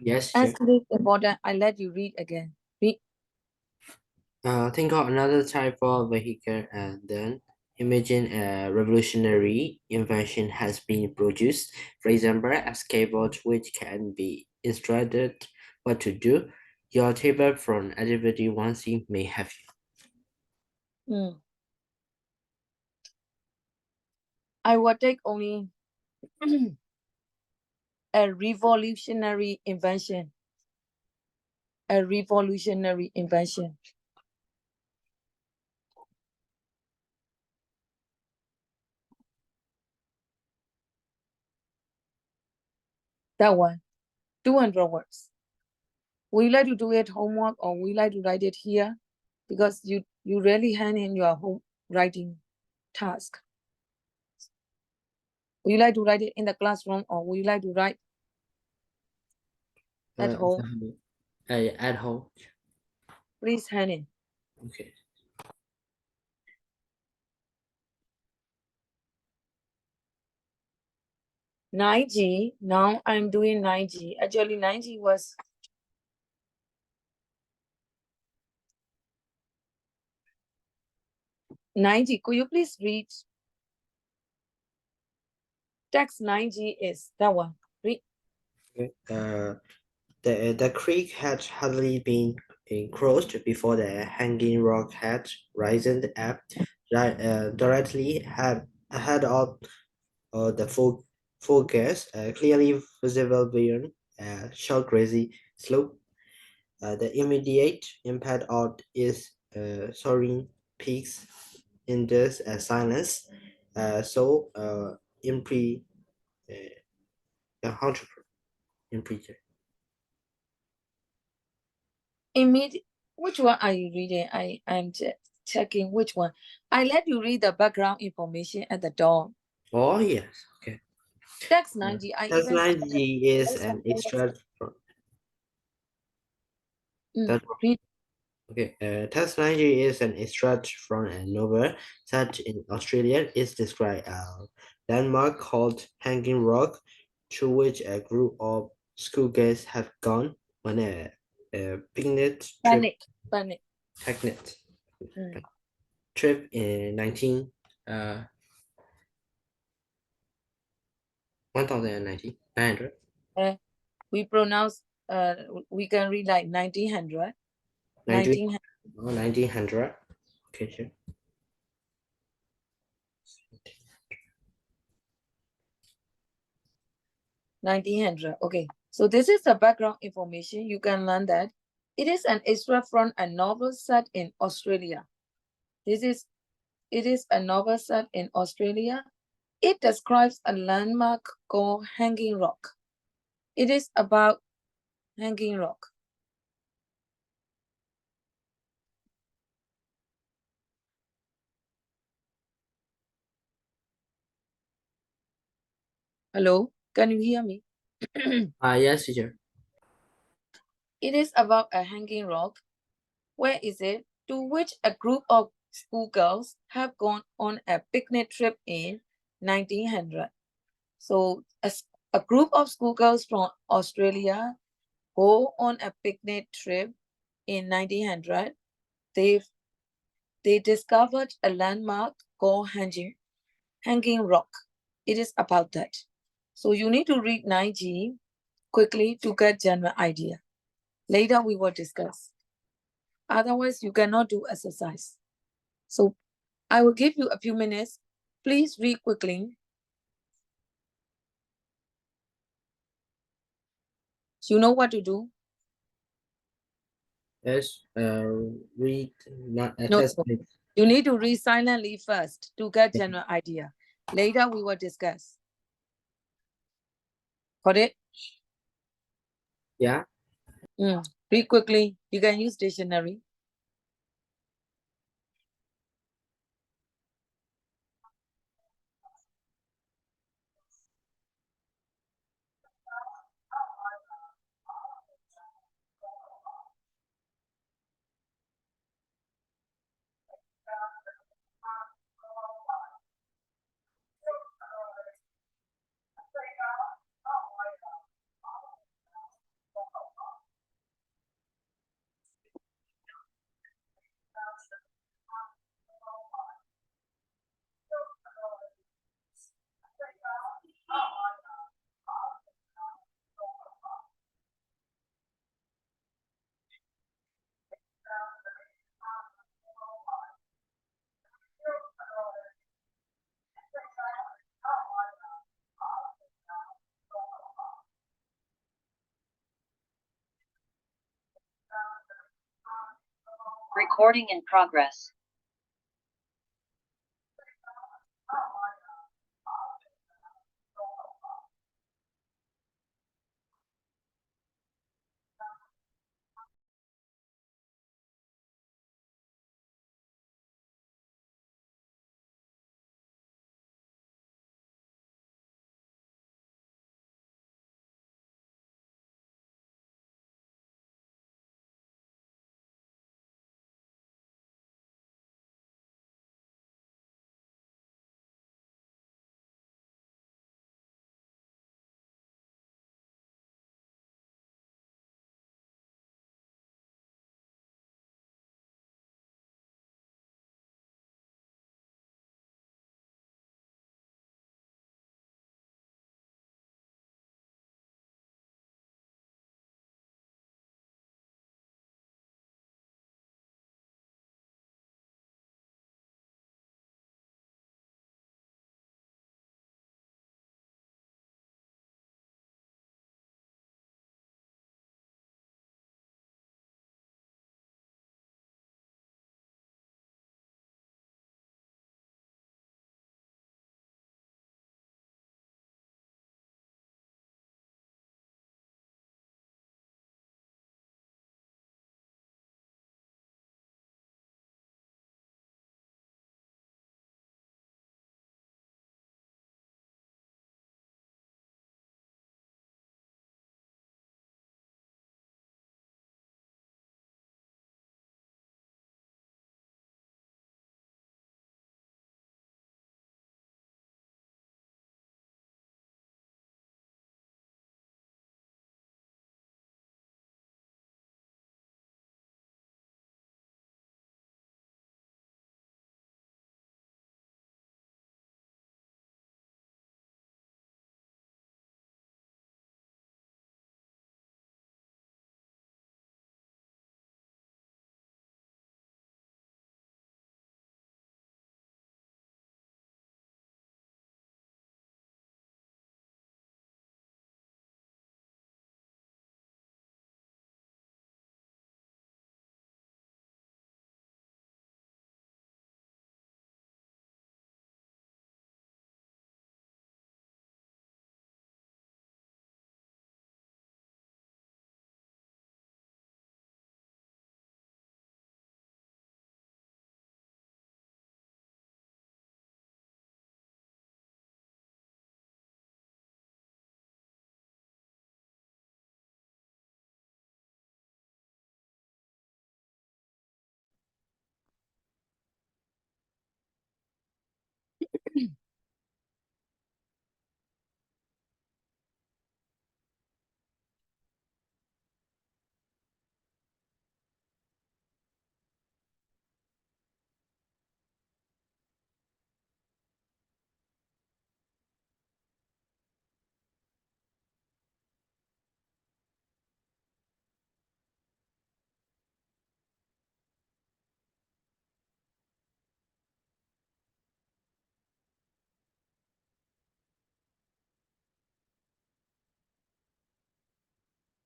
Yes, As teacher. it is important, I let you read again. Read. Think of another type of vehicle and then imagine a revolutionary invention has been produced. For example, a skateboard which can be instructed what to do. Your table from activity 1C may have Mm. I will take only a revolutionary invention. A revolutionary invention. That one. 200 words. Would you like to do it homework or would you like to write it here? Because you really hand in your home writing task. Would you like to write it in the classroom or would you like to write at home? at home. Please hand in. Okay. 9G. Now I'm doing 9G. Actually, 9G was 9G. Could you please read? Text 9G is that one. Read. Okay. The creek had hardly been crossed before the hanging rock had risen up directly ahead of the forecast, clearly visible beyond a short grassy slope. The immediate impact of its soaring peaks in this silence, so impre uh, impre Immediate. Which one are you reading? I'm checking which one. I let you read the background information at the door. Oh yes, okay. Text 9G. I even Technology is also an extract from that. read. Okay, Tasmania is an extract from a novel set in Australia. It describes a landmark called Hanging Rock, to which a group of schoolgirls have gone on a Panic. picnic Mm. trip in 19, uh, 1019, 900, Uh, we pronounce we can read like 1900. 19, 1900. 1900. Okay, sure. 1900. Okay. So this is the background information. You can learn that it is an extract from a novel set in Australia. It is a novel set in Australia. It describes a landmark called Hanging Rock. It is about Hanging Rock. Hello, can you hear me? Yes, teacher. It is about a hanging rock. Where is it? To which a group of schoolgirls have gone on a picnic trip in 1900. So a group of schoolgirls from Australia go on a picnic trip in 1900. They discovered a landmark called Hanging Rock. It is about that. So you need to read 9G quickly to get general idea. Later we will discuss. Otherwise, you cannot do exercise. So I will give you a few minutes. Please read quickly. You know what to do? Yes, read not No, test. no. You need to read silently first to get general idea. Later we will discuss. Got it? Yeah. Read quickly. You can use dictionary. Recording in progress.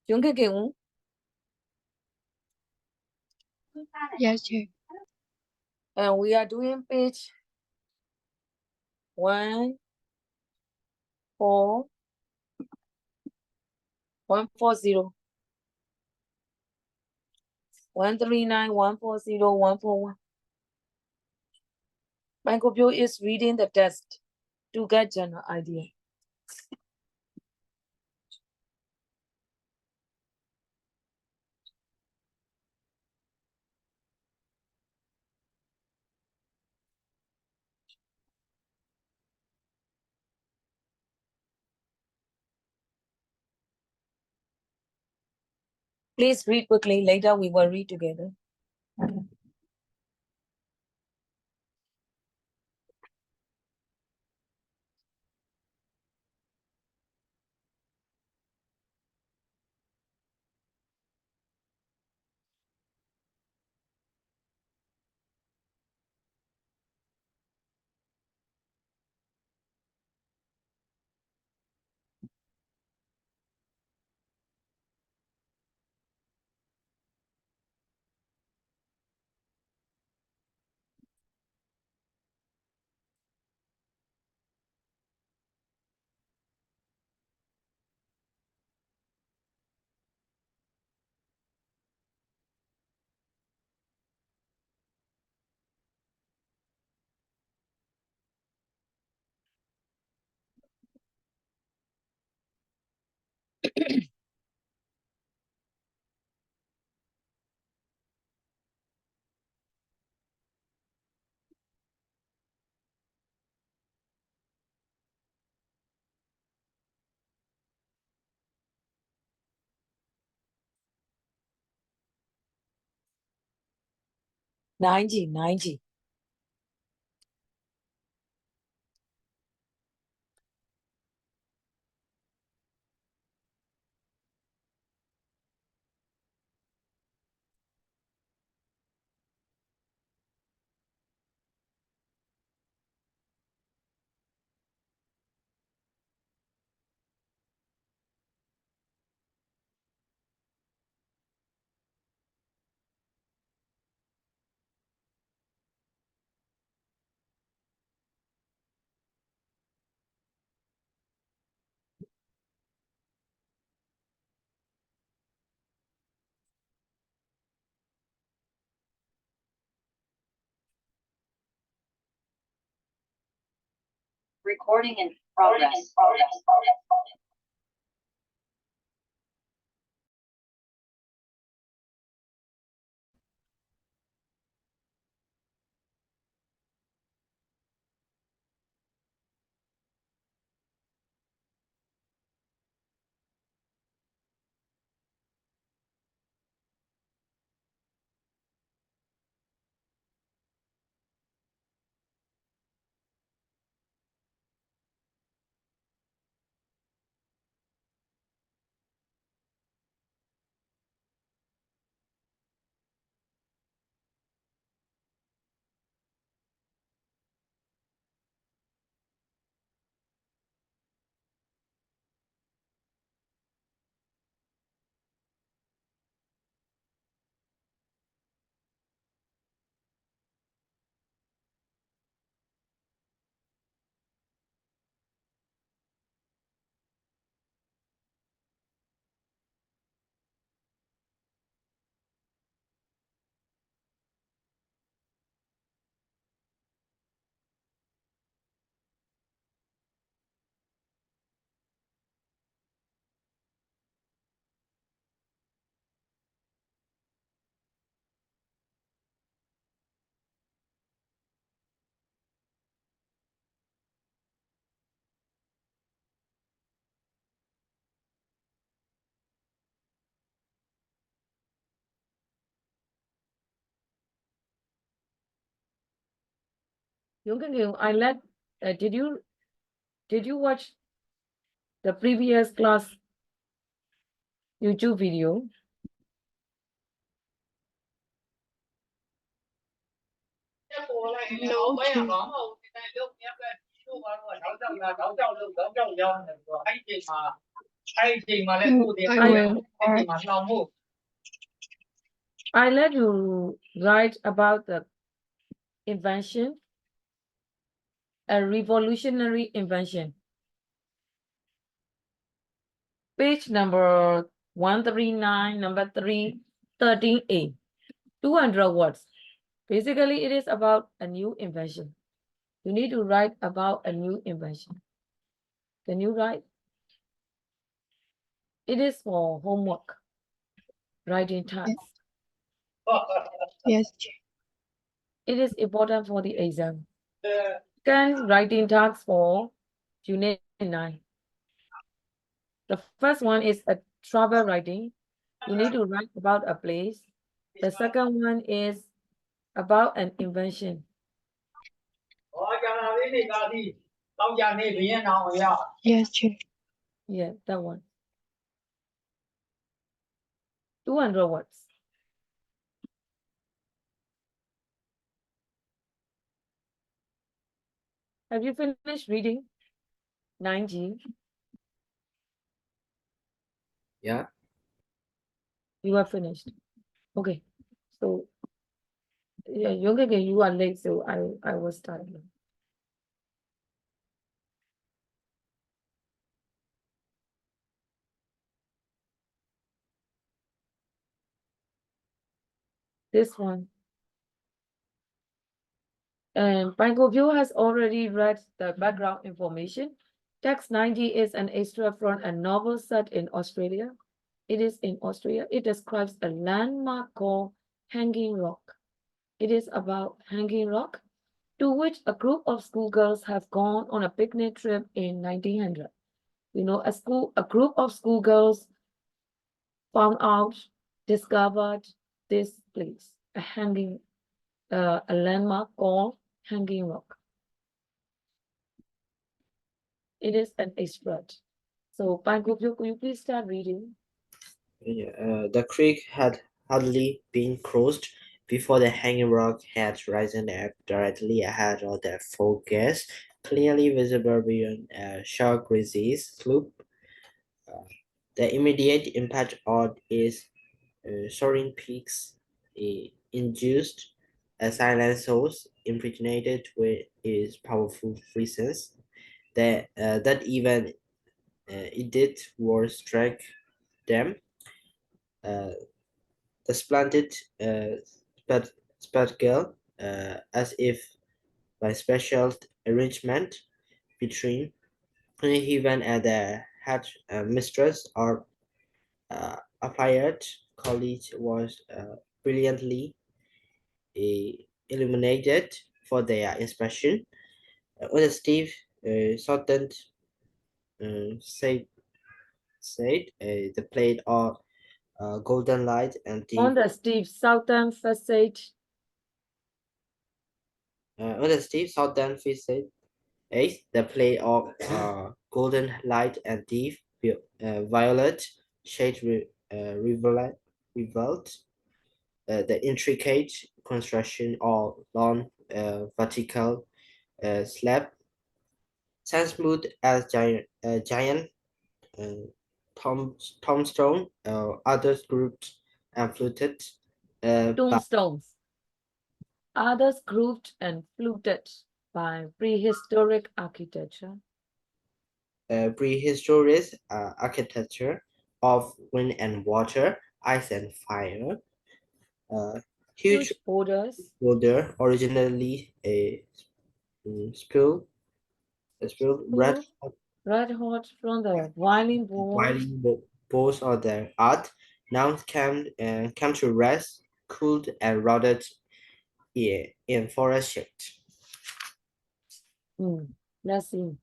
Chúng cái kiểu Yes, teacher. and we are doing page 14140 139 140 141. My computer is reading the test to get general idea. Please read quickly. Later we will read together. 90. Recording in progress. Did you watch the previous class YouTube video? No, teacher. I let you write about the invention, a revolutionary invention. Page number 139, number 313A, 200 words. Basically, it is about a new invention. You need to write about a new invention. Can you write? It is for homework, writing task. Yes, teacher. It is important for the exam. Can writing task for Unit 9. The first one is a travel writing. You need to write about a place. The second one is about an invention. Yes, teacher. Yeah, that one. 200 words. Have you finished reading 9G? Yeah. You are finished. Okay. So yeah, you are late, so I will start. This one. And View has already read the background information. Text 90 is an extra from a novel set in Australia. It is in Austria. It describes a landmark called Hanging Rock. It is about Hanging Rock, to which a group of schoolgirls have gone on a picnic trip in 1900. You know, a group of schoolgirls discovered this place, a hanging a landmark called Hanging Rock. It is an expert. So, Pankopyo, could you please start reading? The creek had hardly been crossed before the hanging rock had risen up directly ahead of their forecast, clearly visible beyond a short grassy slope. The immediate impact on its soaring peaks induced a silent source impregnated with its powerful presence that even it did was strike them. Uh, the splendid spectacle, as if by special arrangement between heaven and the head mistress or applied college was brilliantly illuminated for their inspection. When Steve Sutton said the plate of golden light and On deep the steep southern facade, on the Steve Sutton facade, the play of golden light and deep violet shade revealed the intricate construction of long vertical slab, some smooth as giant uh, tombstone, others grouped and fluted by tombstones, others grouped and fluted by prehistoric architecture. prehistoric architecture of wind and water, ice and fire. Uh, Huge Huge boulders, boulder, originally spill red full red hot from the boiling balls, boiling balls of the earth, now came to rest, cooled and rotted in forest shade. Let's see.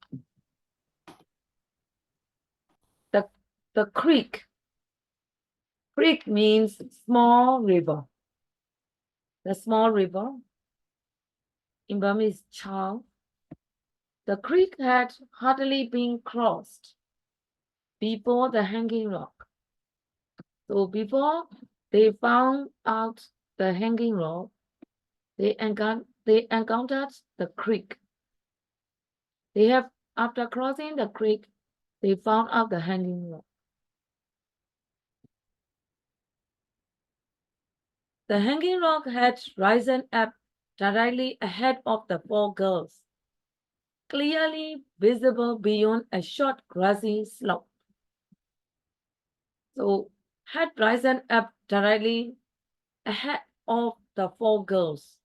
The, the creek. Creek means small river. The small river in Burmese Chow. The creek had hardly been crossed before the hanging rock. So before they found out the hanging rock, they encountered the creek. After crossing the creek, they found out the hanging rock. The hanging rock had risen up directly ahead of the four girls, clearly visible beyond a short grassy slope. So, had risen up directly ahead of the four girls.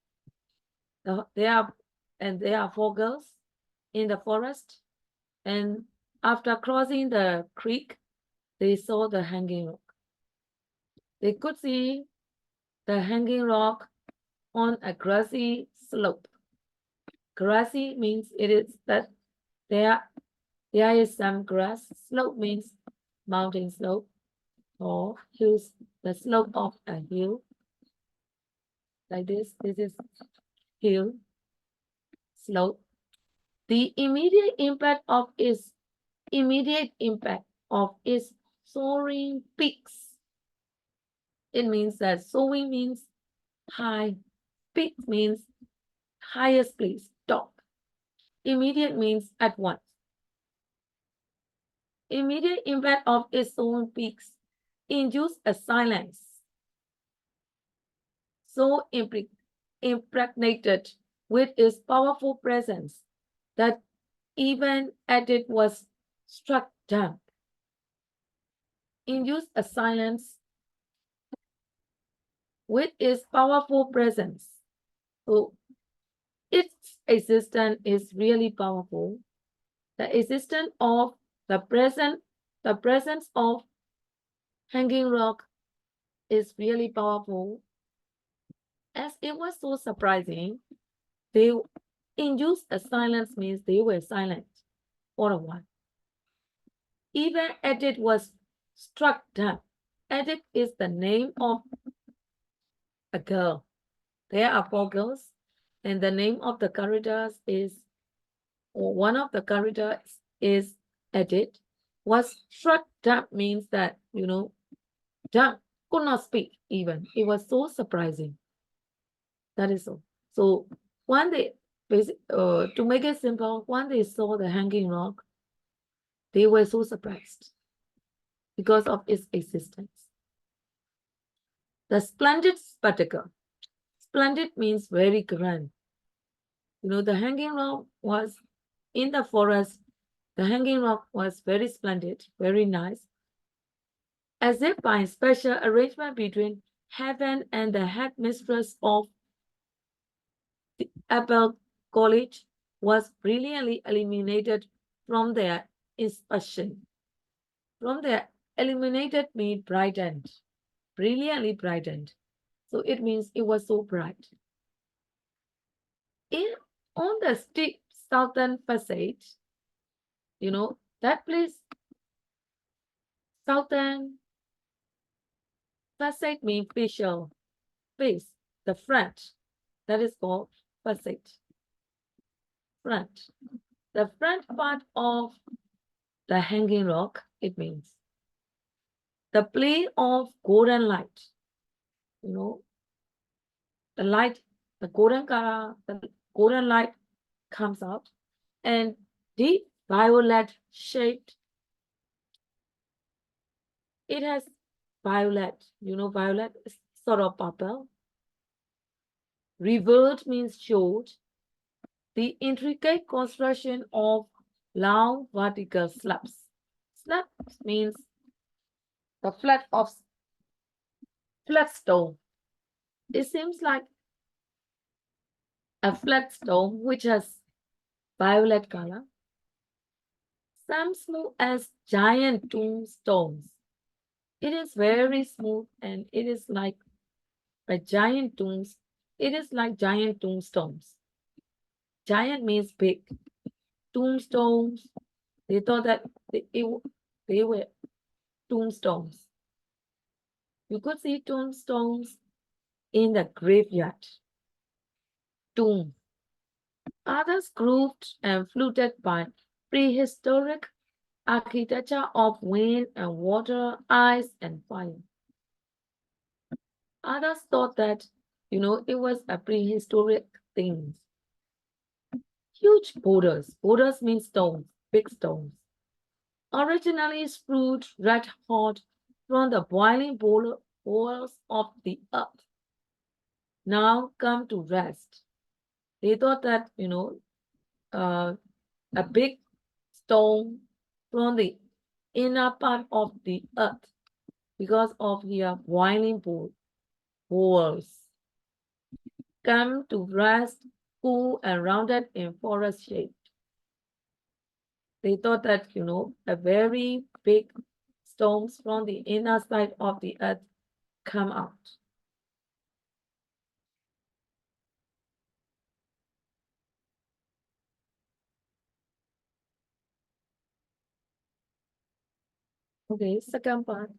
There are four girls in the forest, and after crossing the creek, they saw the hanging rock. They could see the hanging rock on a grassy slope. Grassy means it is that there is some grass. Slope means mountain slope or hills, the slope of a hill. Like this is hill slope. The immediate impact of its soaring peaks. It means that soaring means high, peak means highest place, top. Immediate means at once. Immediate impact of its own peaks induce a silence so impregnated with its powerful presence that even as it was struck down, induced a silence with its powerful presence. So its existence is really powerful. The existence of the presence of hanging rock is really powerful. As it was so surprising, they induced a silence means they were silent for a while. Even Edith was struck down. Edith is the name of a girl. There are 4 girls, and the name of the corridors is, or one of the corridors is Edit. Was struck dumb means that, dumb could not speak even. It was so surprising. That is all. So one day, to make it simple, when they saw the hanging rock, they were so surprised because of its existence. The splendid spectacle. Splendid means very grand. The hanging rock was in the forest. The hanging rock was very splendid, very nice, as if by special arrangement between heaven and the headmistress of the Apple College was brilliantly eliminated from their inspection. From their eliminated mean brightened, brilliantly brightened. So it means it was so bright. In on the steep southern facade, that place, southern facade means facial, face, the front. That is called facade. Front. The front part of the hanging rock, it means the play of golden light. The light, the golden color, the golden light comes out, and the violet shaped, it has violet, violet is sort of purple. Revealed means showed. The intricate construction of long vertical slabs. Slabs means the flat stone. It seems like a flat stone which has violet color. Some smooth as giant tombstones. It is very smooth and it is like a giant tombs. It is like giant tombstones. Giant means big. Tombstones. They thought that they were tombstones. You could see tombstones in the graveyard. Tomb. Others grooved and fluted by prehistoric architecture of wind and water, ice and fire. Others thought that, it was a prehistoric thing. Huge boulders. Boulders mean stones, big stones. Originally spewed red hot from the boiling bowls of the earth. Now come to rest. They thought that, a big stone from the inner part of the earth because of their boiling bowls. Come to rest, cool and rounded in forest shape. They thought that, a very big stones from the inner side of the earth come out. Okay, second part.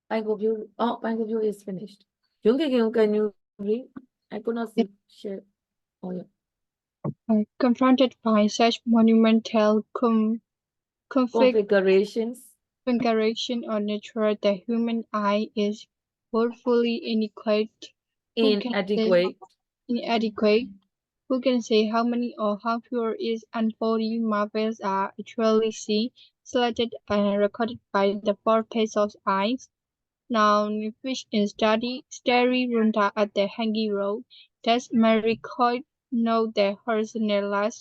Bank of view is finished. Jungi, can you read? I could not see share. Oh yeah. Confronted by such monumental Configurations. configuration of nature, the human eye is woefully inadequate. Inadequate. Inadequate. Who can say how many or how few its unfolding marvels are actually seen, selected and recorded by the 4 pairs of eyes? Now, fish in starry wonder at the hanging road. Does Mary Coy know the horizontal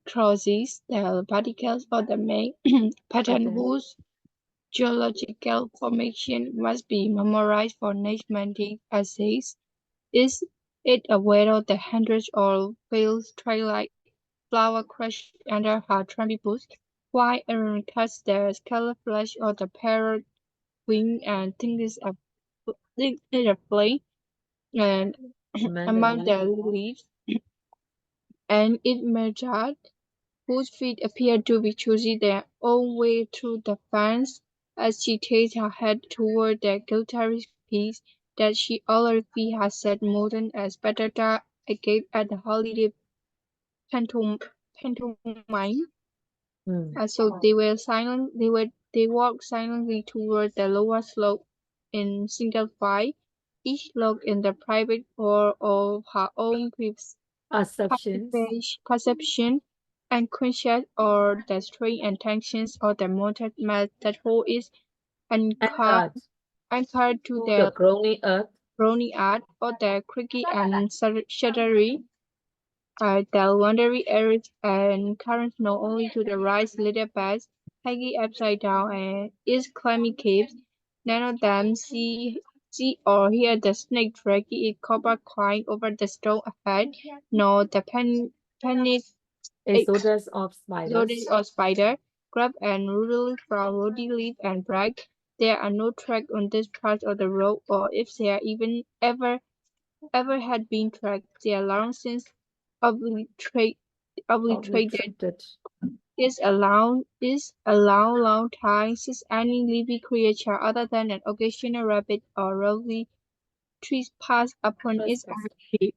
crosses, the particles of the main pattern whose geological formation must be memorized for mathematical essays? Is it aware of the hundreds of pale twilight flower crushed under her trumpy bush? Why Aaron cuts the scarlet flesh of the parrot wing and think it a flame and among the leaves, and it emerged whose feet appeared to be choosing their own way through the ferns as she takes her head toward the glittery piece that she already has said modern as patata I gave at the holiday pantomime. So they were silent. They walked silently toward the lower slope in single file, each locked in the private world of her own perception, unconscious or the strange intentions of the mounted melt that whole is anchored to the brownie art or the creaky and shuddery the wandering airs and currents not only to the rise little beds, hanging upside down and its clammy caves. None of them see or hear the snake dragging its copper climb over the stone ahead, nor the panic Exodus of loaded spiders. or spider, grab and rudely from ruddy leaf and brag. There are no tracks on this part of the road, or if there even ever had been tracked, they are long since obliterated. Obliterated. Is a long time since any living creature other than an occasional rabbit or roving trespassed upon its arid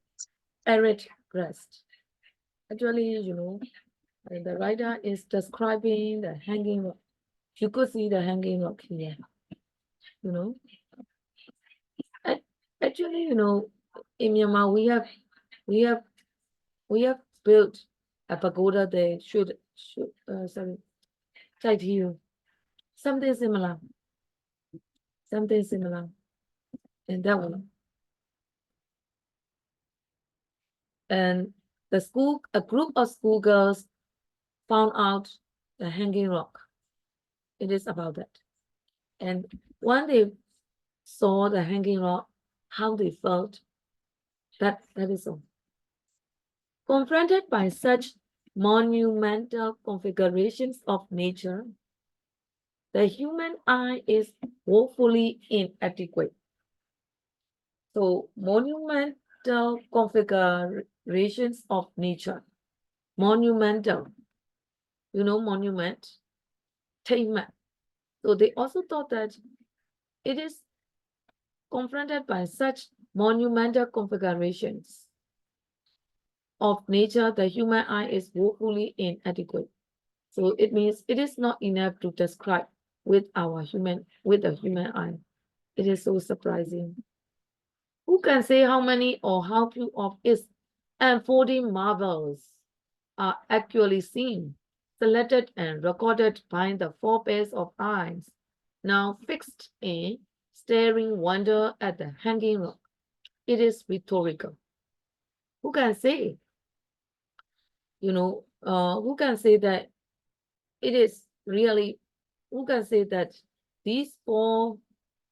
Arid rest. Actually, the writer is describing the hanging rock. You could see the hanging rock here. You know, actually, in Myanmar we have built a pagoda there. Sorry, right here. Something similar. In that one. And a group of schoolgirls found out the hanging rock. It is about that. And when they saw the hanging rock, how they felt, that is all. Confronted by such monumental configurations of nature, the human eye is woefully inadequate. So, monumental configurations of nature. Monumental. Monument. Taima. So they also thought that it is confronted by such monumental configurations of nature, the human eye is woefully inadequate. So it means it is not enough to describe with the human eye. It is so surprising. Who can say how many or how few of its unfolding marvels are actually seen, selected and recorded by the 4 pairs of eyes, now fixed in staring wonder at the hanging rock? It is rhetorical. Who can say? Who can say that it is really? Who can say that these 4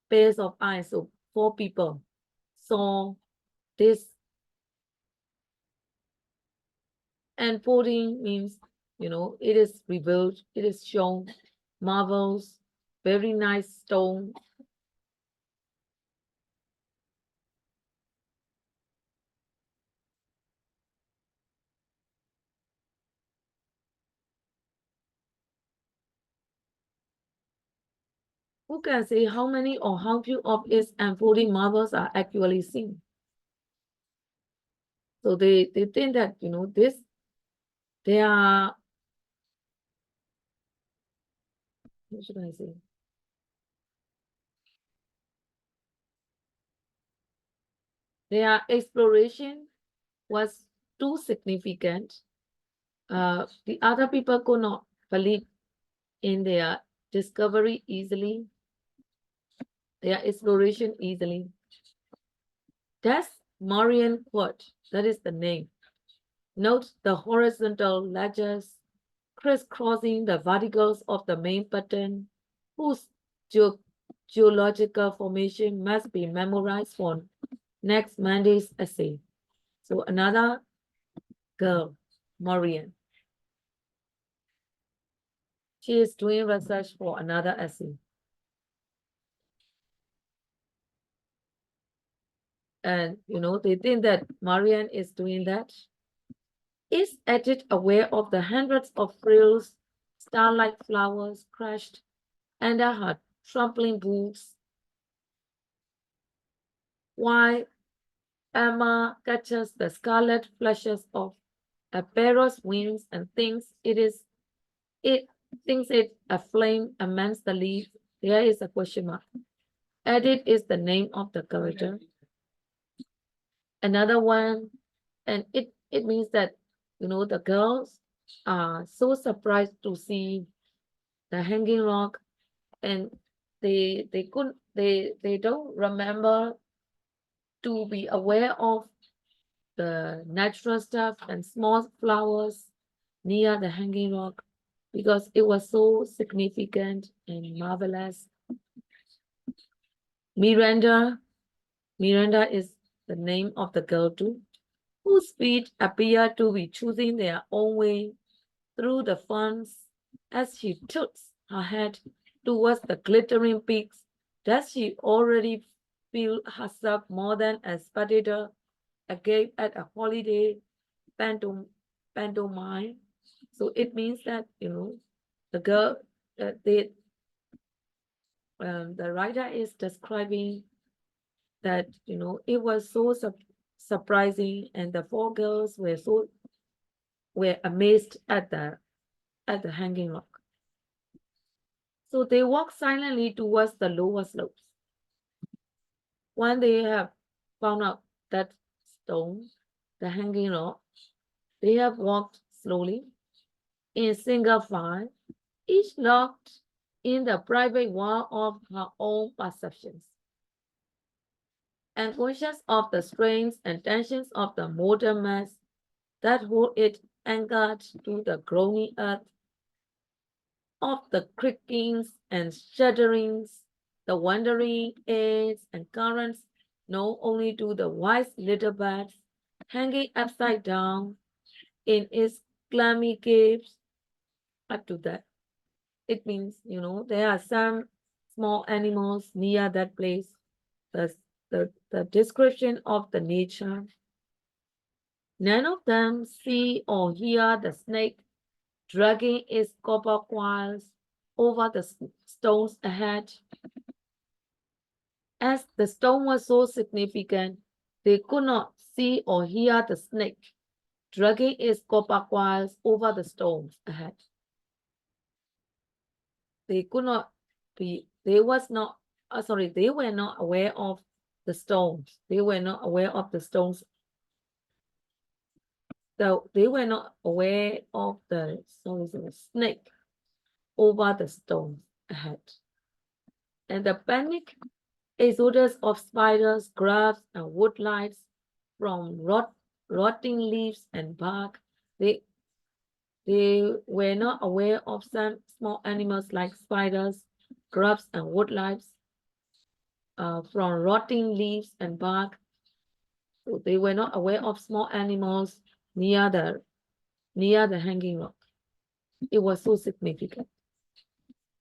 pairs of eyes, so 4 people, saw this? Unfolding means, it is revealed, it is shown, marvels, very nice stone. Who can say how many or how few of its unfolding marvels are actually seen? So they think that, they are, what should I say? Their exploration was too significant. The other people could not believe in their discovery easily, their exploration easily. That's Marian Quad, that is the name. Note the horizontal ledges crisscrossing the verticals of the main pattern, whose geological formation must be memorized for next Monday's essay. So another girl, Marian. She is doing research for another essay. And, they think that Marian is doing that. Is Edith aware of the hundreds of frills, starlight flowers crushed under her trampling boots? while Emma catches the scarlet flashes of a parrot's wings and thinks it a flame amongst the leaves. There is a question mark. Edith is the name of the character. Another one, and it means that the girls are so surprised to see the hanging rock, and they don't remember to be aware of the natural stuff and small flowers near the hanging rock because it was so significant and marvelous. Miranda is the name of the girl too, whose feet appear to be choosing their own way through the ferns as she tilts her head towards the glittering peaks. Does she already feel herself more than a spectator, agape at a holiday pantomime? So it means that the girl, the writer is describing that it was so surprising, and the four girls were amazed at the hanging rock. So they walk silently towards the lower slopes. When they have found out that stone, the hanging rock, they have walked slowly in single file, each locked in the private world of her own perceptions, and conscious of the strains and tensions of the modern mass that hold it anchored to the groaning earth, of the creakings and shudderings, the wandering airs and currents known only to the wise little birds hanging upside down in its clammy caves. Up to that, it means there are some small animals near that place. The description of the nature. None of them see or hear the snake dragging its copper coils over the stones ahead. As the stone was so significant, they could not see or hear the snake dragging its copper coils over the stones ahead. They could not be, they was not, they were not aware of the stones. They were not aware of the stones. So they were not aware of the snake over the stones ahead. And the panic exodus of spiders, grubs, and woodlice from rotting leaves and bark. They were not aware of some small animals like spiders, grubs, and woodlice from rotting leaves and bark. So they were not aware of small animals near the hanging rock. It was so significant.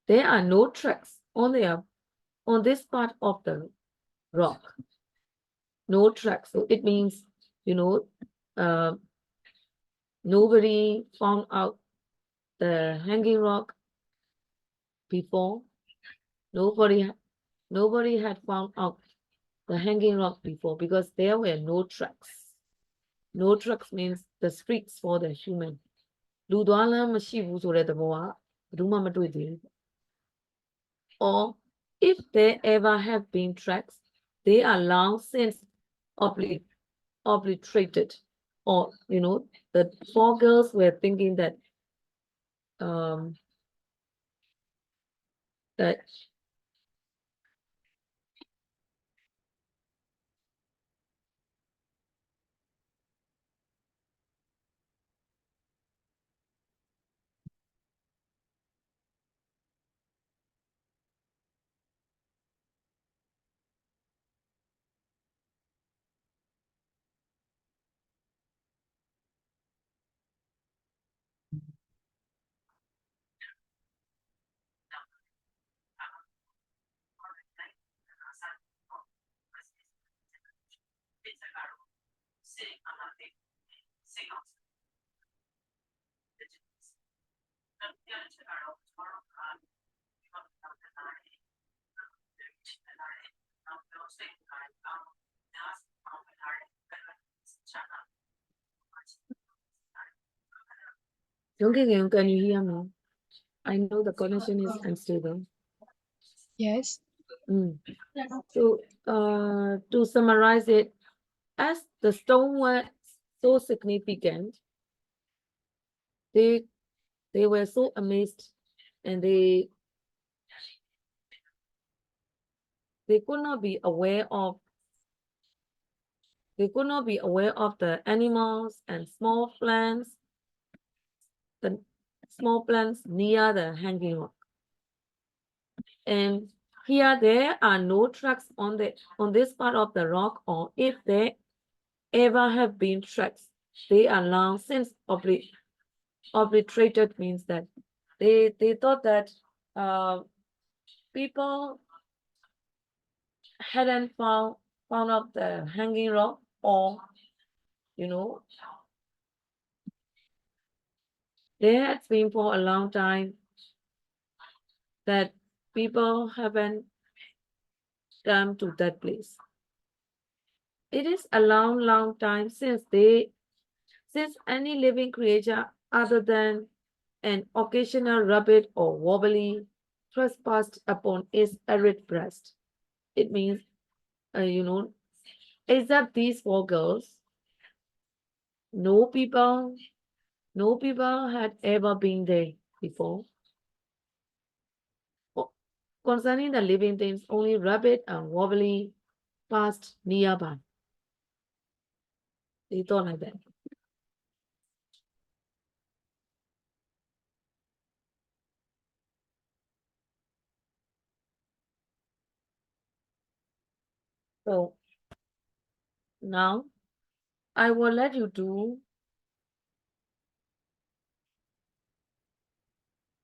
There are no tracks on this part of the rock. No tracks. So it means uh, nobody found out the hanging rock before. Nobody had found out the hanging rock before because there were no tracks. No tracks means the streets for the human. လူသွားလမ်းမရှိဘူးဆိုတဲ့သဘောကဘယ်သူမှမတွေ့သေးဘူး Or if there ever have been tracks, they are long since obliterated. Or the four girls were thinking that that Yongking, can you hear me? I know the connection is unstable. Yes. So, to summarize it, as the stone were so significant, they were so amazed, and they could not be aware of the animals and small plants, the small plants near the hanging rock. And here there are no tracks on this part of the rock, or if there ever have been tracks, they are long since obliterated. Means that they thought that people hadn't found out the hanging rock, or there has been for a long time that people haven't come to that place. It is a long time since any living creature other than an occasional rabbit or wobbly trespassed upon its arid breast. It means, except these four girls, no people had ever been there before. Concerning the living things, only rabbit and wobbly passed nearby. They thought like that. So now I will let you do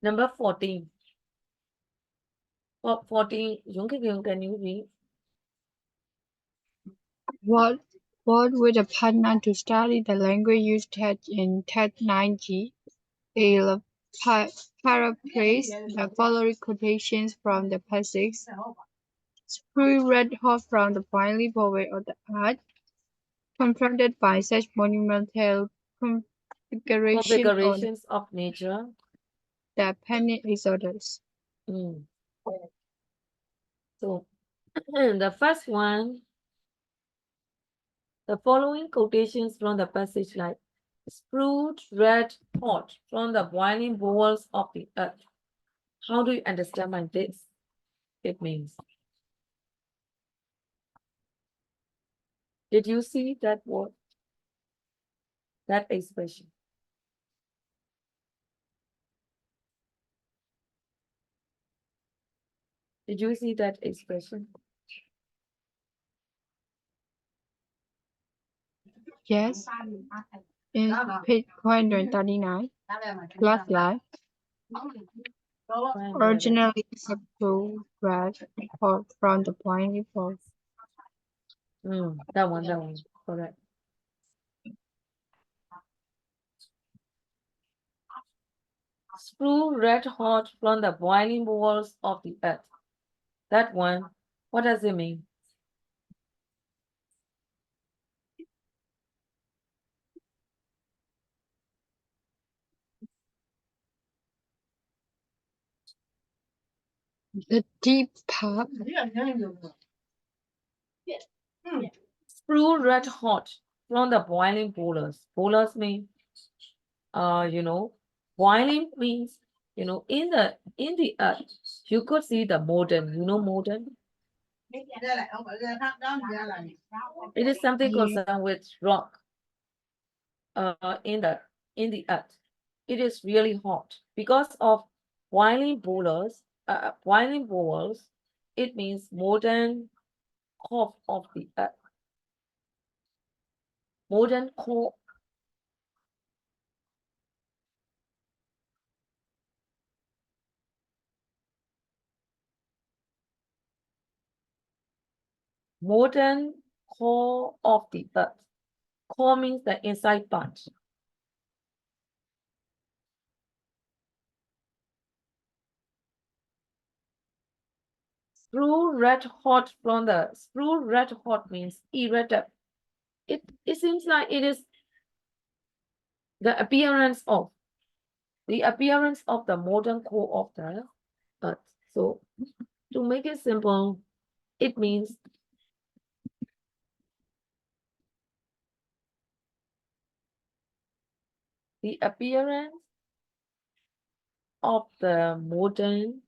number 14. 14, can you read? What would a partner to study the language used in TED 9G? I'll paraphrase the following quotations from the passage. Screw red hot from the boiling point of the earth, confronted by such monumental Configurations of nature. The penny exodus. So the first one, the following quotations from the passage like sprued red hot from the boiling bowels of the earth. How do you understand by this? It means, did you see that word? That expression? Did you see that expression? Yes. In page 139, last line. Originally sprued red hot from the boiling point. That one, correct. Screw red hot from the boiling bowels of the earth. That one, what does it mean? The deep part. Screw red hot from the boiling bowlers. Bowlers mean, boiling means, in the earth, you could see the molten, molten. It is something concerned with rock. In the earth, it is really hot because of boiling bowlers. Boiling bowls, it means molten core of the earth. Molten core. Molten core of the earth. Core means the inside part. Screw red hot from the screw red hot means erratic. It seems like it is the appearance of The appearance of the modern core of the Earth. So, to make it simple, it means the appearance of the modern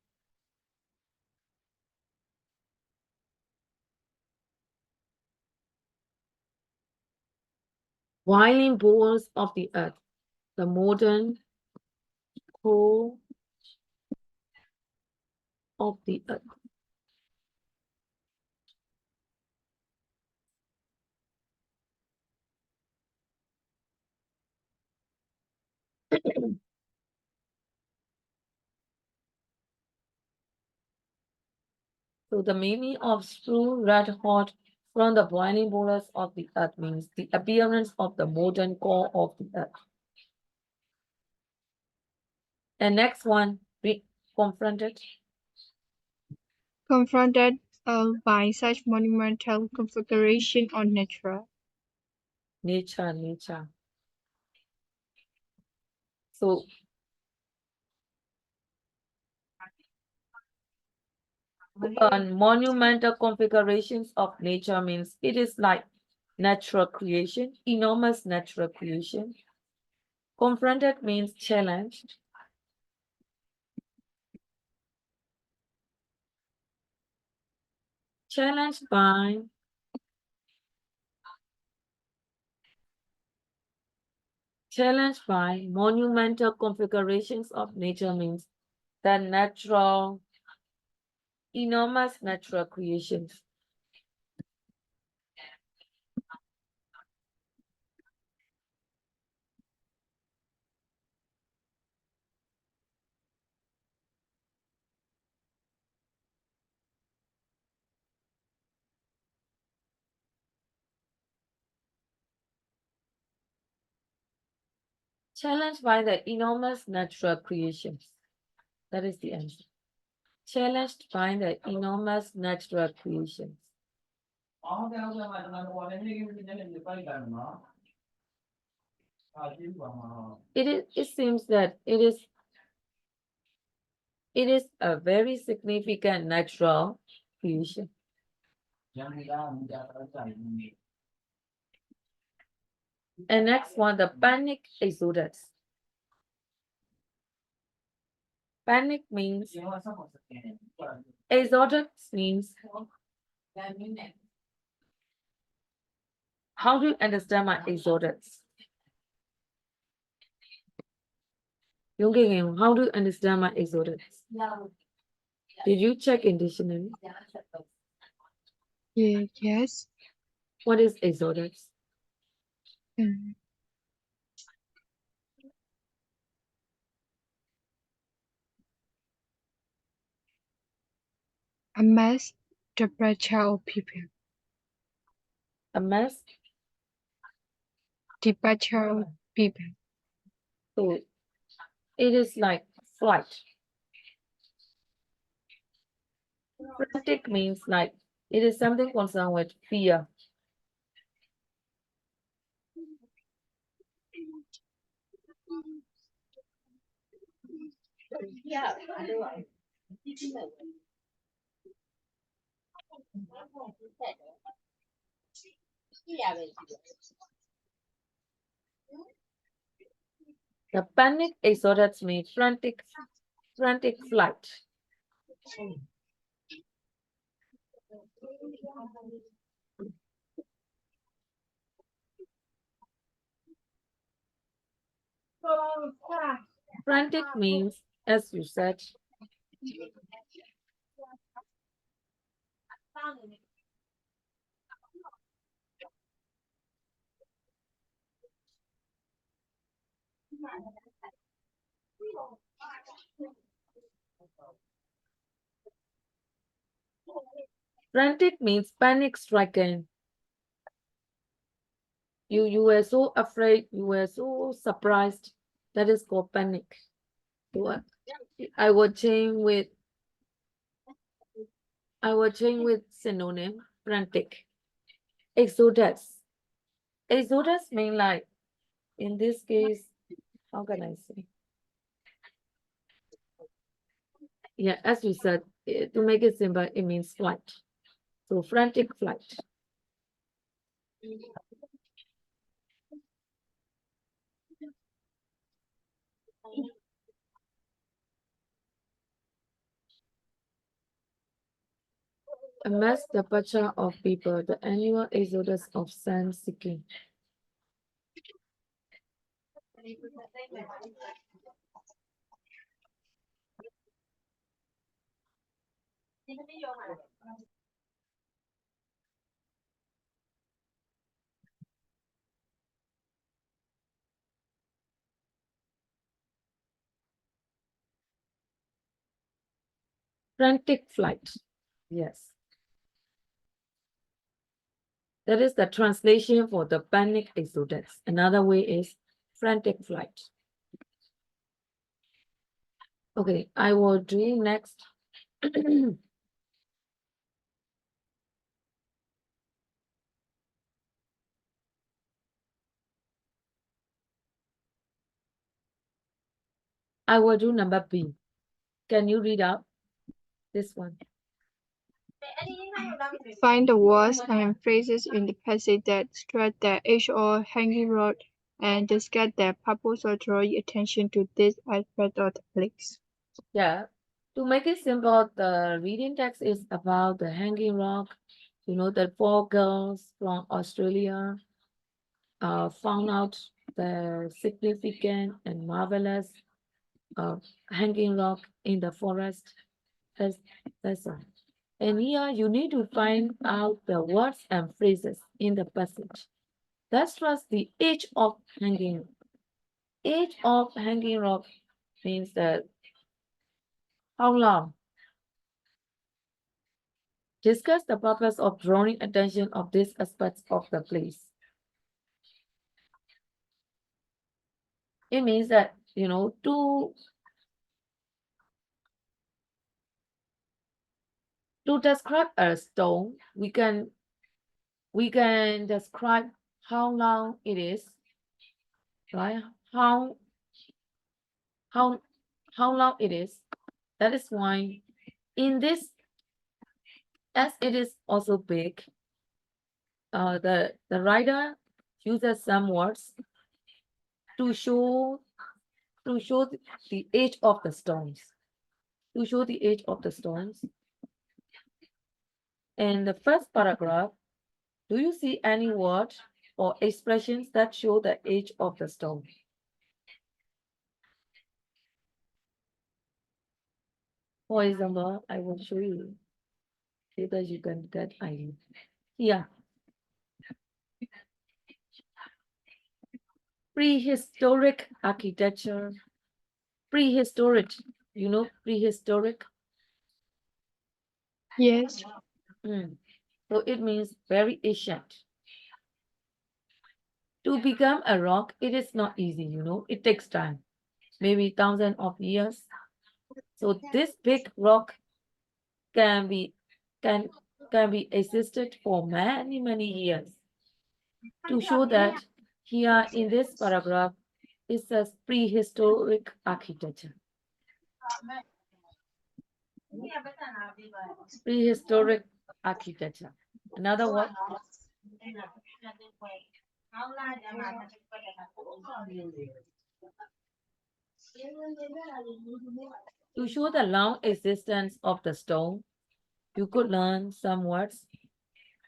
boiling balls of the Earth. The modern core of the Earth. So the meaning of strew red hot from the boiling boulders of the Earth means the appearance of the molten core of the Earth. And next one, we confronted Confronted by such monumental configuration on nature. nature. So monumental configurations of nature means it is like natural creation, enormous natural creation. Confronted means challenged. Challenged by monumental configurations of nature means the natural, enormous natural creations. Challenged by the enormous natural creations. That is the answer. Challenged by the enormous natural creations. It seems that it is a very significant natural creation. And next one, the panic exodus. Panic means exodus means how do you understand my exodus? Yonggang, how do you understand my exodus? Did you check in dictionary? Yes. What is exodus? Mm. A mass departure of people. A mass Departure of people. So it is like flight. Frantic means like it is something concerned with fear. The panic exodus means frantic flight. Frantic means, as you said, frantic means panic stricken. You were so afraid, you were so surprised. That is called panic. So I would change with synonym frantic. Exodus. Exodus mean like in this case, how can I say? Yeah, as you said, to make it simple, it means flight. So frantic flight. A mass departure of people, the annual exodus of sense seeking. Frantic flight. Yes. That is the translation for the panic exodus. Another way is frantic flight. Okay, I will do next. I will do number B. Can you read out this one? Find the words and phrases in the passage that stress the age-old hanging road and discuss their purpose or draw your attention to this aspect of the place. Yeah. To make it simple, the reading text is about the hanging rock. You know, the four girls from Australia found out the significant and marvelous hanging rock in the forest. That's all. And here you need to find out the words and phrases in the passage. That's just the age of hanging. Age of hanging rock means that how long. Discuss the purpose of drawing attention of these aspects of the place. It means that, you know, to describe a stone, we can describe how long it is, right? How how long it is. That is why in this, as it is also big, the writer uses some words to show the age of the stones. To show the age of the stones. In the first paragraph, do you see any word or expressions that show the age of the stone? For example, I will show you so that you can get idea. Here, prehistoric architecture. Prehistoric, you know, prehistoric. Yes. So it means very ancient. To become a rock, it is not easy, you know, it takes time, maybe thousands of years. So this big rock can be can can be existed for many years. To show that here in this paragraph it says prehistoric architecture. Prehistoric architecture. Another word. To show the long existence of the stone, you could learn some words.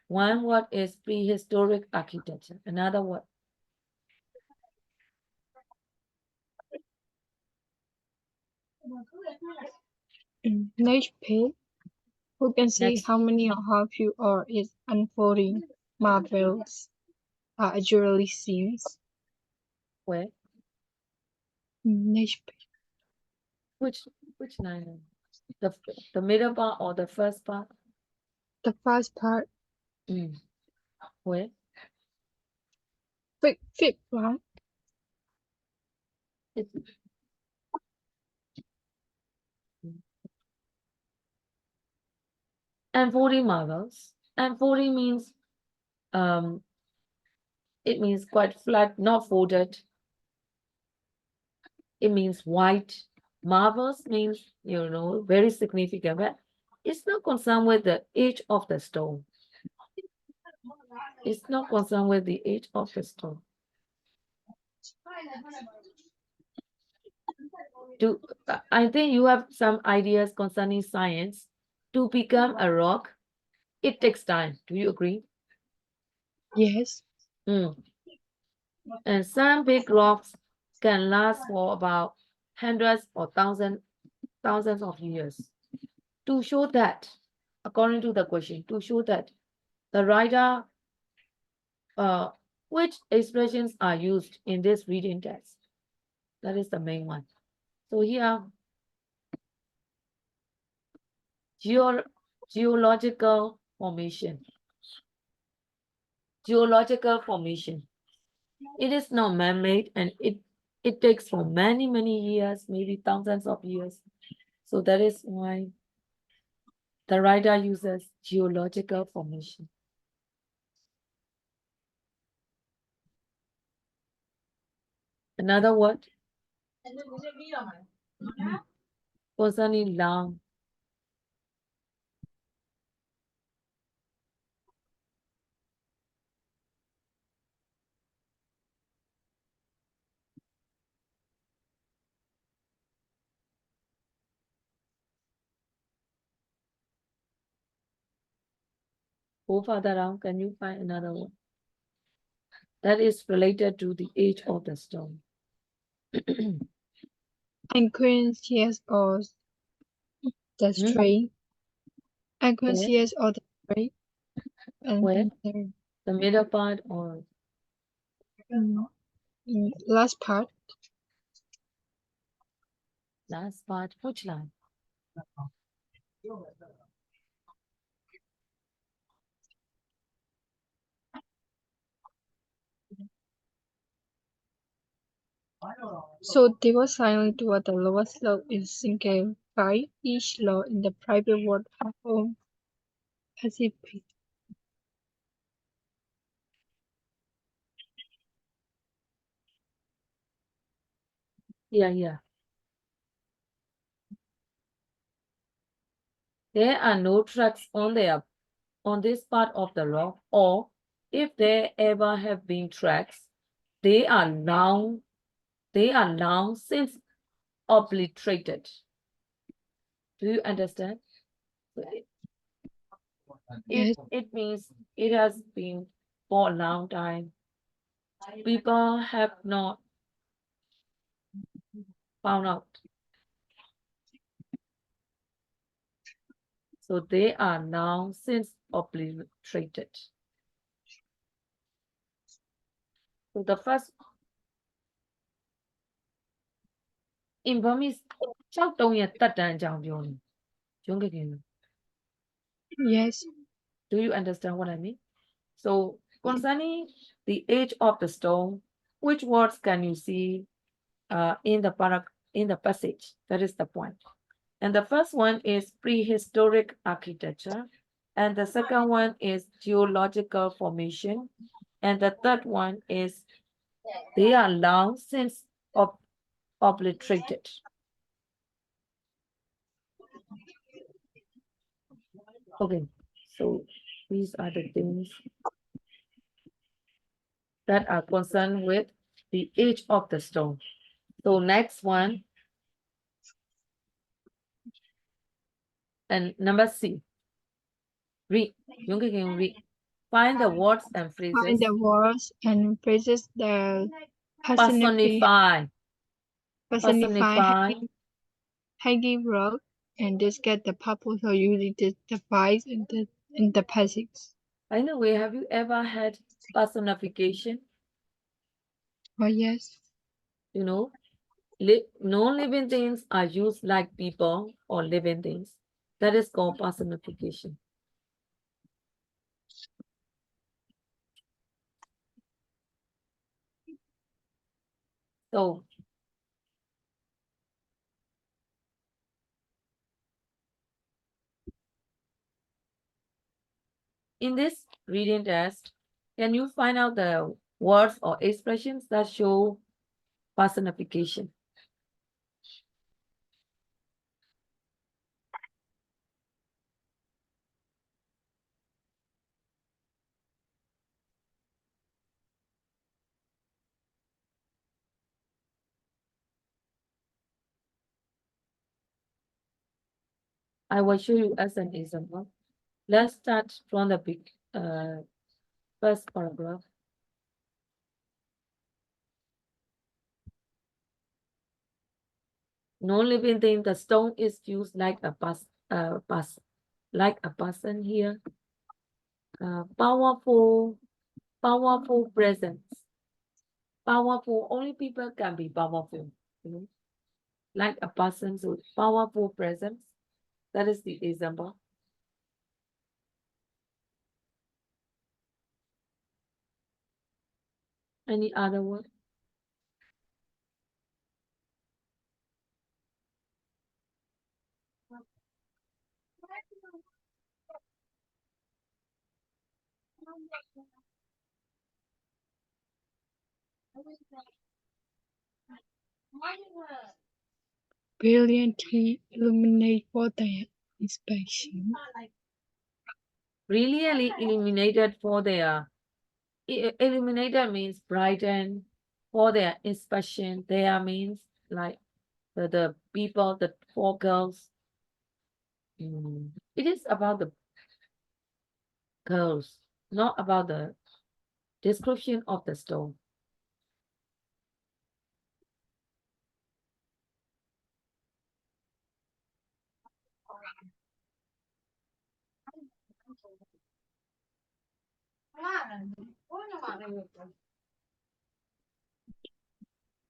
One word is prehistoric architecture. Another word. Next page, who can see Next. how many or how few or its unfolding marvels are actually seen? Where? Next page. Which line? The middle part or the first part? The first part, Where? fifth one. It's, unfolding marvels. Unfolding means it means quite flat, not folded. It means white. Marvelous means, very significant, but it's not concerned with the age of the stone. It's not concerned with the age of the stone. I think you have some ideas concerning science. To become a rock, it takes time. Do you agree? Yes. And some big rocks can last for about hundreds or thousands of years. To show that, according to the question, to show that the writer, which expressions are used in this reading test? That is the main one. So here, geological formation. Geological formation. It is not man-made, and it takes for many years, maybe thousands of years. So that is why the writer uses geological formation. Another word concerning long. Go further down, can you find another one that is related to the age of the stone? Unconscious or the stray. Unconscious or the stray. Where? And The middle part or last part. last part? Which line? So they were silent toward the lower slope in single file, each law in the private ward of home Pacific. Yeah. There are no tracks on this part of the rock, or if there ever have been tracks, they are long since obliterated. Do you understand? Yes. It means it has been for a long time. People have not found out. So they are now since obliterated. So the first in Burmese, 6-3 တက်တန်းအကြောင်းပြောနေ။ရုံးကခင် Yes. Do you understand what I mean? So concerning the age of the stone, which words can you see in the passage? That is the point. And the first one is prehistoric architecture, and the second one is geological formation, and the third one is they are long since obliterated. Okay, so these are the things that are concerned with the age of the stone. So next one, and number C. Read. Read. Find the words and phrases. Find the words and phrases that personify hanging rock and describe the purpose of using the device in the passage. By the way, have you ever had personification? Oh, yes. You know, non-living things are used like people or living things. That is called personification. So in this reading test, can you find out the words or expressions that show personification? I will show you as an example. Let's start from the first paragraph. No living thing. The stone is used like a like a person here. Powerful presence. Powerful. Only people can be powerful. You know? Like a person with powerful presence. That is the example. Any other word? Brilliantly illuminate for their inspection. Brilliantly illuminated for their illuminated means brighten for their inspection. There means like the people, the four girls. It is about the girls, not about the description of the stone.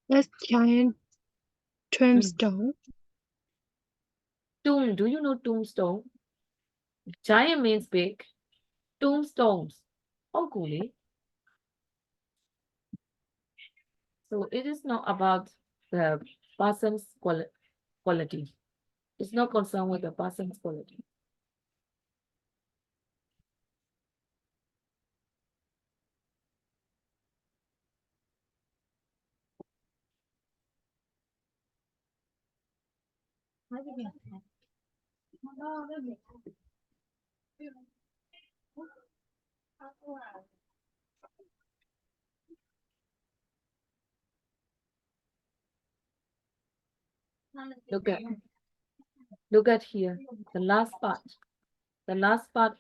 That's giant tombstone. Tomb, do you know tombstone? Giant means big. Tombstones. Oh, coolly. So it is not about the person's quality. It's not concerned with the person's quality. Look at here, the last part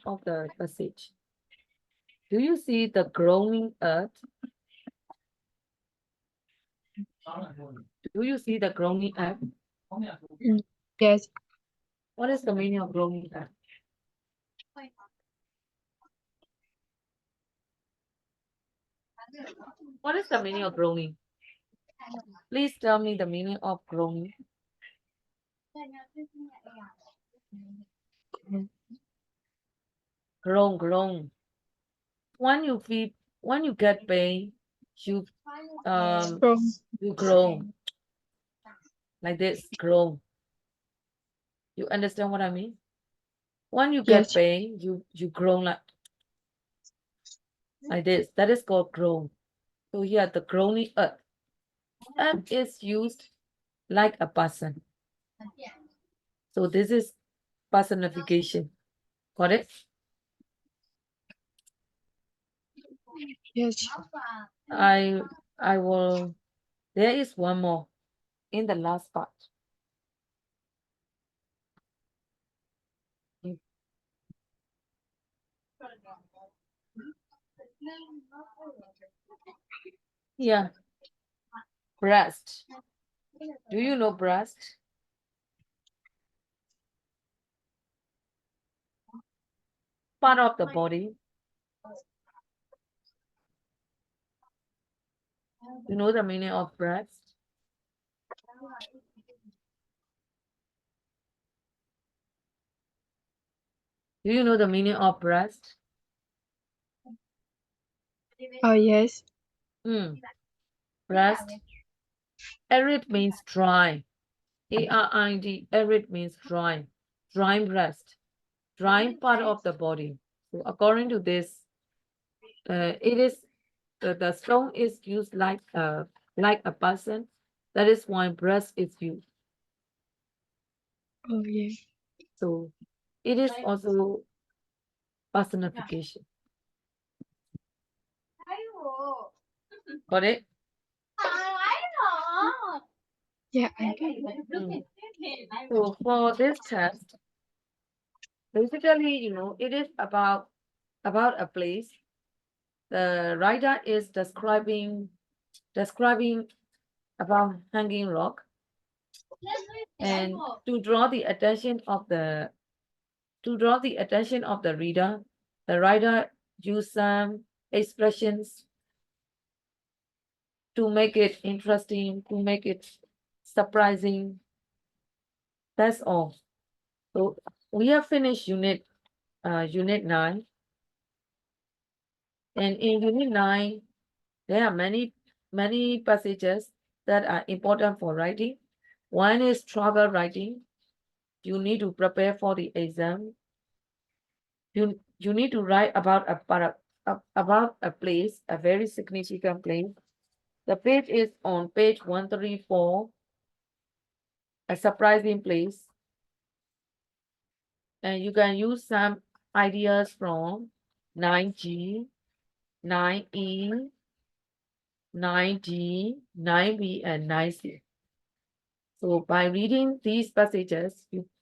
of the passage. Do you see the groaning earth? Do you see the groaning earth? Yes. What is the meaning of groaning earth? What is the meaning of groaning? Please tell me the meaning of groaning. Groan. When you get pain, you you groan like this. Groan. You understand what I mean? When you get Yes. pain, you groan like this. That is called groan. So here the groaning earth. Earth is used like a person. So this is personification. Got it? Yes. I will. There is one more in the last part. Yeah, breast. Do you know breast? Part of the body. You know the meaning of breast? Do you know the meaning of breast? Oh, yes. Breast. Arid means dry. A-R-I-D. Arid means dry. Dry breast. Dry part of the body. So according to this, it is the stone is used like a person. That is why breast is used. Oh, yeah. So it is also personification. Got it? Yeah, I do. So for this test, Basically, it is about a place. The writer is describing about hanging rock, and to draw the attention of the reader, the writer use some expressions to make it interesting, to make it surprising. That's all. So we have finished unit 9, and in unit 9 there are many passages that are important for writing. One is travel writing. You need to prepare for the exam. You need to write about a place, a very significant place. The page is on page 134, a surprising place. And you can use some ideas from 9G, 9E, 9D, 9B, and 9C. So by reading these passages, you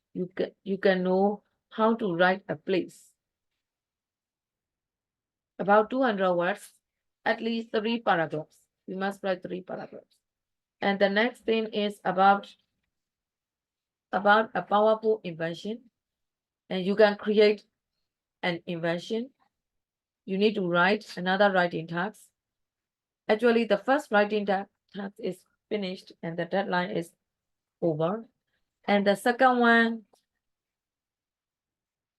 can know how to write a place. About 200 words, at least 3 paragraphs. You must write 3 paragraphs. And the next thing is about a powerful invention. And you can create an invention. You need to write another writing task. Actually, the first writing task is finished and the deadline is over. And the second one,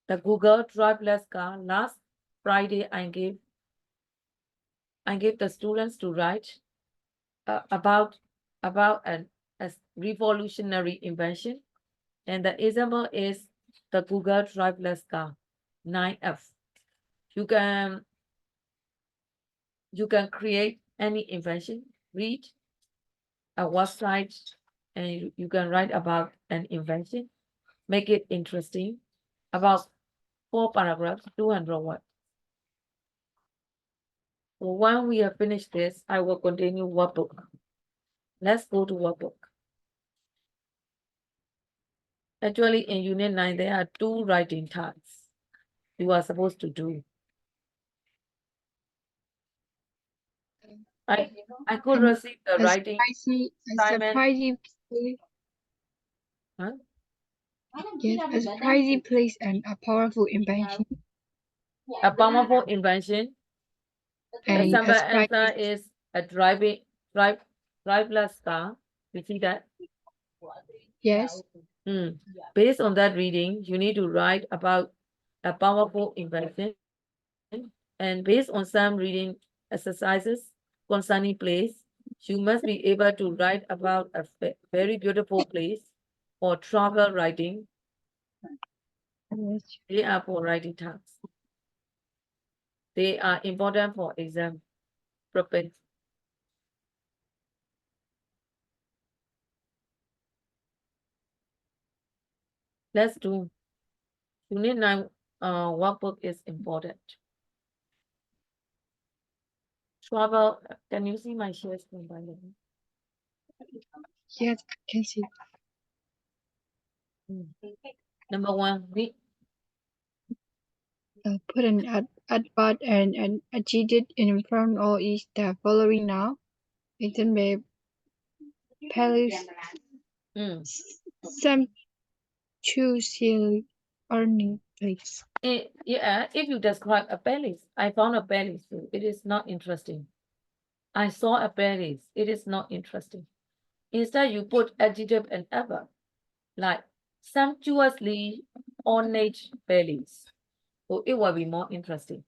the Google Driverless car, last Friday I gave the students to write about a revolutionary invention. And the example is the Google Driverless car 9F. You can create any invention, read a website, and you can write about an invention, make it interesting, about 4 paragraphs, 200 words. So when we have finished this, I will continue workbook. Let's go to workbook. Actually, in unit 9, there are 2 writing tasks you are supposed to do. I could receive the writing assignment. Huh? Yes, a surprising place and a powerful invention. A powerful invention. The And sample a surprising answer is a driverless car. You see that? yes. Based on that reading, you need to write about a powerful invention. And based on some reading exercises concerning place, you must be able to write about a very beautiful place or travel writing. Yes. They are for writing tasks. They are important for exam preparation. Let's do. Unit 9 workbook is important. Travel. Can you see my share screen by the way? Yes, I can see. Number 1, read. Put an advert and an adjective in front of each the following now. Example, Paris, sumptuously earning place. Yeah, if you describe a palace, I found a palace. It is not interesting. I saw a palace. It is not interesting. Instead, you put adjective and adverb, like sumptuously ornate palace. So it will be more interesting.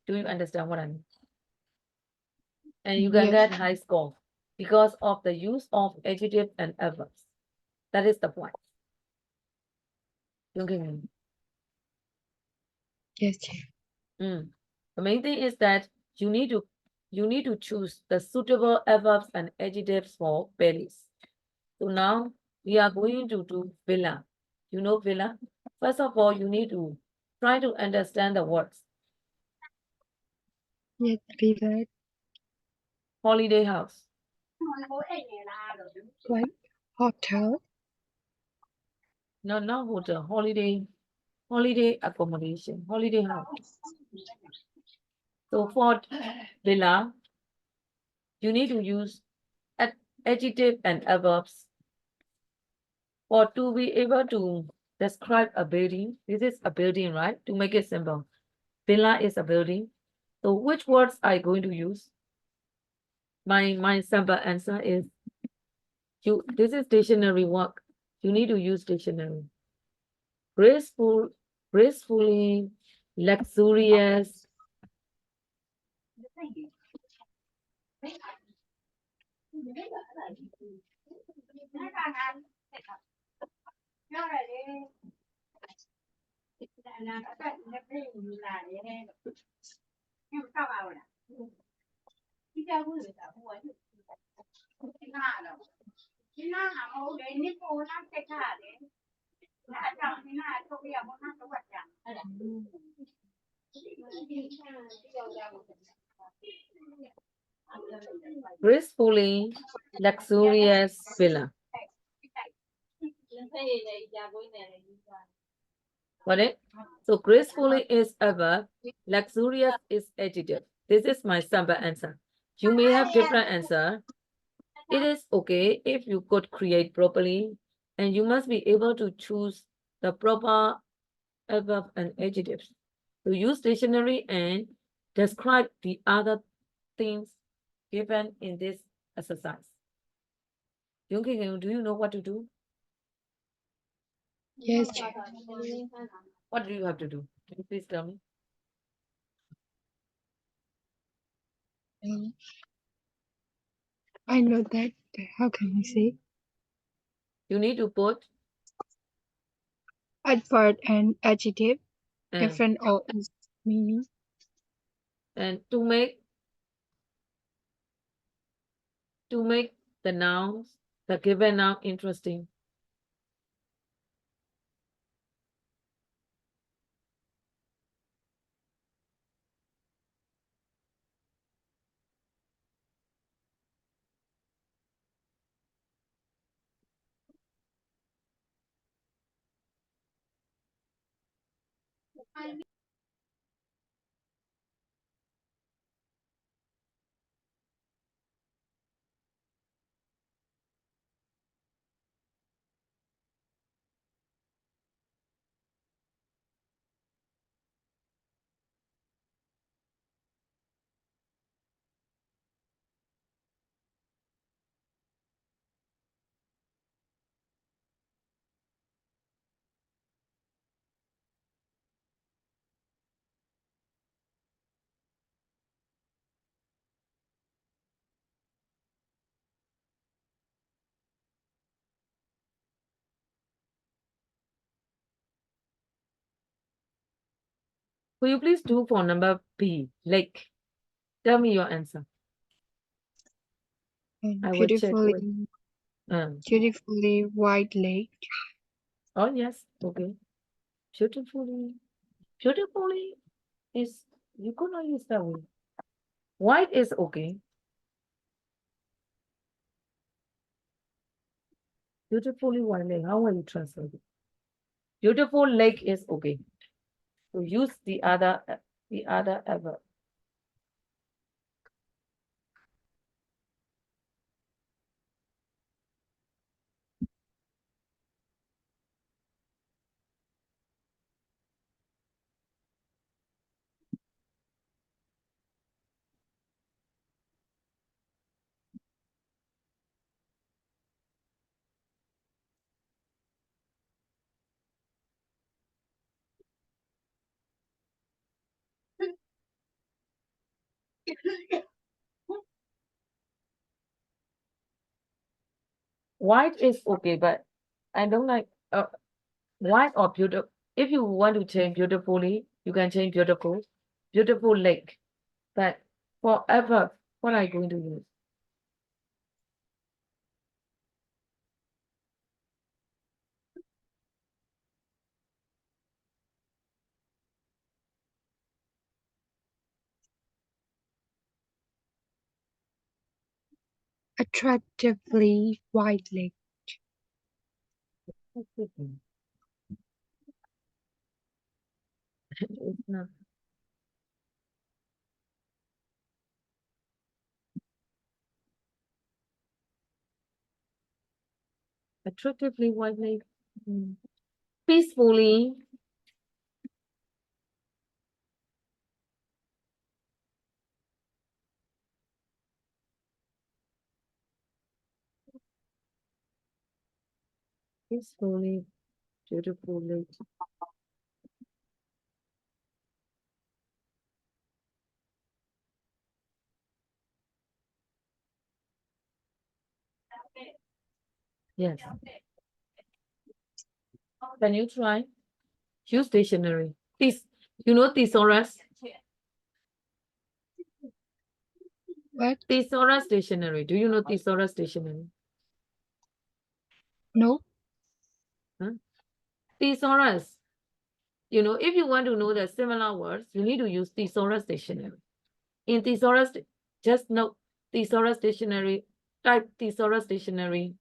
Do you understand what I mean? And you can Yes. get high score because of the use of adjective and adverbs. That is the point. You get me? Yes. The main thing is that you need to choose the suitable adverbs and adjectives for palace. So now we are going to do villa. You know villa? First of all, you need to try to understand the words. Yes, villa. Holiday house. Like hotel. No, not hotel. Holiday. holiday accommodation, holiday house. So for villa, you need to use adjective and adverbs. For to be able to describe a building, this is a building, right? To make it simple, villa is a building. So which words are you going to use? My simple answer is this is dictionary work. You need to use dictionary. Gracefully, luxurious. Gracefully, luxurious villa. Got it? So gracefully is a verb, luxurious is adjective. This is my sample answer. You may have different answer. It is okay if you could create properly, and you must be able to choose the proper adverb and adjectives to use dictionary and describe the other things given in this exercise. Yongki, do you know what to do? Yes. What do you have to do? Can you please tell me? I know that. How can I say? You need to put Adverb and adjective, and, different or its meaning. and to make the nouns, the given noun interesting. Will you please do for number B, lake? Tell me your answer. And I will check with. beautifully white lake. Oh yes, okay. Beautifully is you could not use that word. White is okay. Beautifully white lake. How will you translate it? Beautiful lake is okay. So use the other adverb. White is okay, but I don't like white or beautiful. If you want to change beautifully, you can change beautiful. Beautiful lake. But forever, what are you going to use? Attractively white lake. It's not. Attractively, widely, peacefully. Peacefully, beautifully. Yes. Can you try? Use dictionary. This, you know thesaurus? What? Thesaurus dictionary. Do you know thesaurus dictionary? No. Huh? Thesaurus. You know, if you want to know the similar words, you need to use thesaurus dictionary. In thesaurus, just know thesaurus dictionary, type thesaurus dictionary.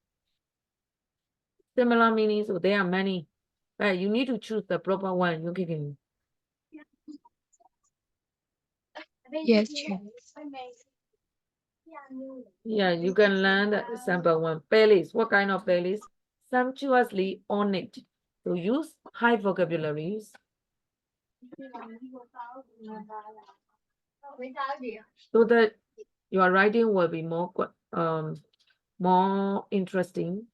Similar meanings, so there are many, but you need to choose the proper one. You can. Yes, Chair. Yeah, you can learn the sample one. Playlist. What kind of playlist? Sumptuously ornate. So use high vocabularies. So that your writing will be more interesting.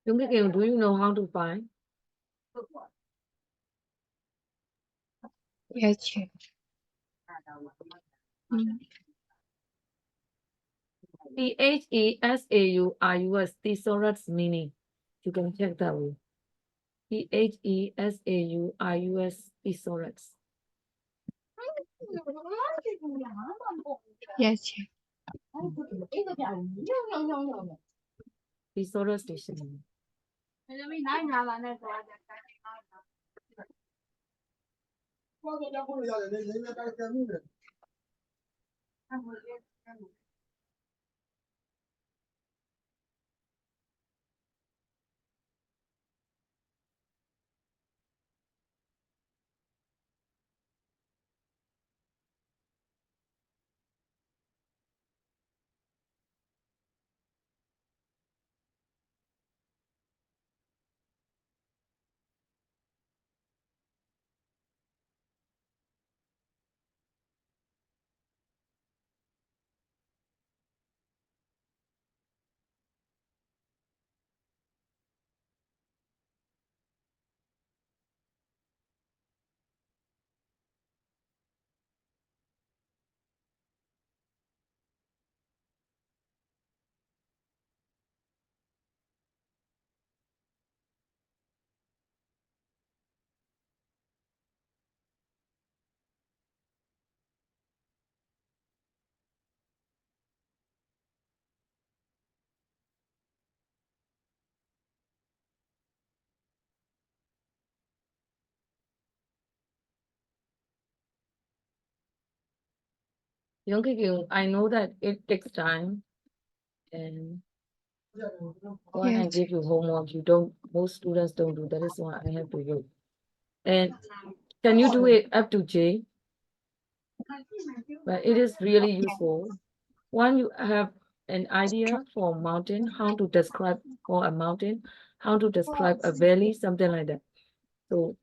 Do you know how to find? Yes, teacher. Thesaurus, thesaurus meaning. You can check that way. Thesaurus, thesaurus. Yes, teacher. Thesaurus dictionary. Young Kiki, I know that it takes time, and when I Yes. give you homework, you don't. Most students don't do. That is why I have to do. And can you do it up to J? But it is really useful. When you have an idea for a mountain, how to describe for a mountain, how to describe a valley, something like that. So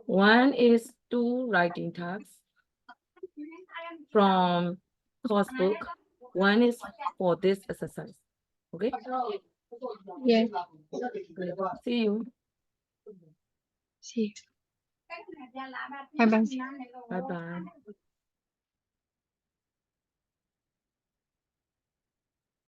one is 2 writing tasks from course book. One is for this exercise. Okay. Yes. See you. See. Bye bye. Bye bye.